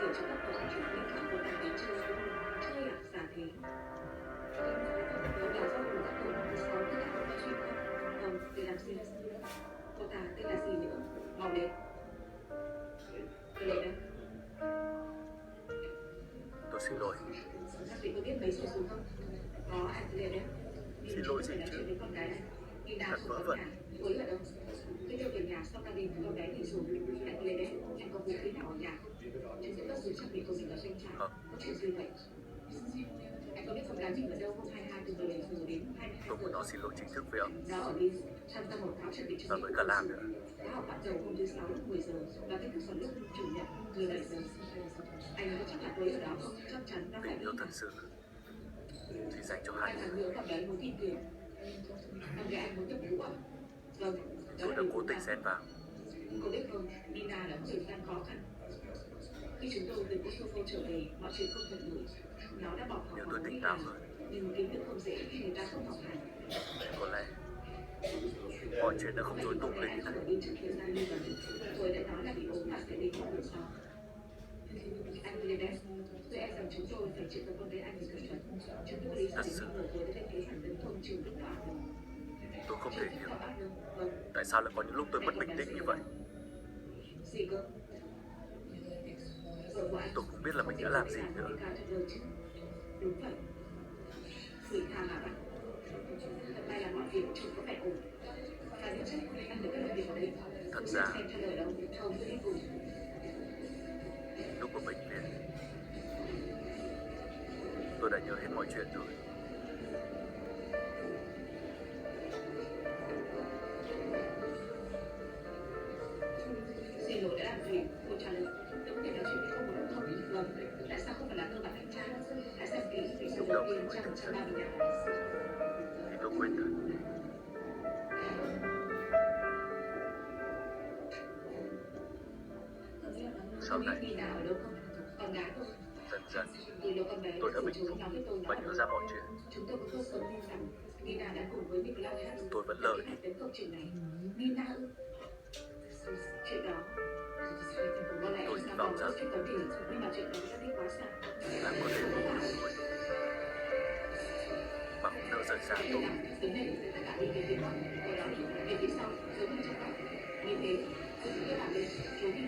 kiểu cho các cậu chủ điện thoại của bạn đến chơi với mình. Chơi à? Giả thế. Cậu bảo do của các cậu thứ sáu tất cả có chuyện không? Để làm gì? Cậu ta tên là gì nữa? Mau đến. Tôi đến đây. Tôi xin lỗi. Các vị có biết mấy số số không? Có anh từ đấy. Xin lỗi gì chứ? Thật vớ vẩn. Mới ở đâu? Tôi đưa về nhà sau cabin của con bé thì rồi. Anh lên đấy. Anh có vũ khí nào ở nhà không? Chúng tôi dùng trang bị của mình ở doanh trại. Có chuyện gì vậy? Anh có biết con gái mình ở đâu không? 22 từ 17 giờ đến 22 Tôi muốn nó xin lỗi chính thức với ông. Nó ở Linz, tham gia một khóa chuẩn bị và với cả Lam nữa. Khóa học bắt đầu hôm thứ sáu lúc 10 giờ và kết thúc vào lúc chủ nhật 17 giờ. Anh có chắc là tôi ở đó không? Chắc chắn nó phải Tình yêu thật sự chỉ dành cho hai người. người. Anh nhớ cặp bé muốn tìm tiền. Em gái anh muốn nhập ngũ à? Vâng. Tôi đã cố tình xen vào. Cô biết không, Nina đã có thời gian khó khăn. Khi chúng tôi từ Kosovo trở về, mọi chuyện không thuận lợi. Nó đã bỏ học Nếu ở tôi Mỹ tỉnh táo Lan, hơn, nhưng kiến thức không dễ khi người ta không học hành. có lẽ mọi chuyện đã không rối tung lên như này. Trước thời gian đi vào tôi đã nói là bị ốm và sẽ đến hôm sau. Anh Ledes, tôi e rằng chúng tôi phải triệu tập con bé anh để cẩn thận. Chúng tôi lý giải những người tôi đã lên kế hoạch tấn công trường lúc nào. Tôi không thể hiểu tại sao lại có những lúc tôi mất bình tĩnh như vậy. Gì cơ? Tôi không biết là mình đã làm gì nữa. Đúng vậy. Người tha mà bạn. Thật may là mọi việc trông có vẻ ổn. Và nếu chắc anh được cái làm việc ở đây. Thật ra, xem cho lời đâu, không cứ đi cùng. lúc ở bệnh viện, tôi đã nhớ hết mọi chuyện rồi. Xin lỗi đã làm gì? Cô trả lời. Tôi có thể nói chuyện với cô một lúc không? Vâng. Tại sao không phải là cơ bản thanh tra? Đã xem kỹ về số đầu tiên trong 130 nhà. Thì tôi quên rồi. Sau này, dần dần, tôi đã bình phục và nhớ ra mọi chuyện. Chúng tôi có cơ sở tin rằng Nina đã cùng với Nicolas Hatz Tôi vẫn lờ đi. đến công trình này. Nina ư? Chuyện đó. Tôi hy vọng rằng nhưng mà chuyện đó đã đi quá xa. Lam có thể một người mà không nỡ rời xa tôi. Sớm này sẽ tất cả đi về phía bắc, ở đó đi về phía sau, sớm hơn trong đó. Như thế, tôi sẽ làm lên, chú đi.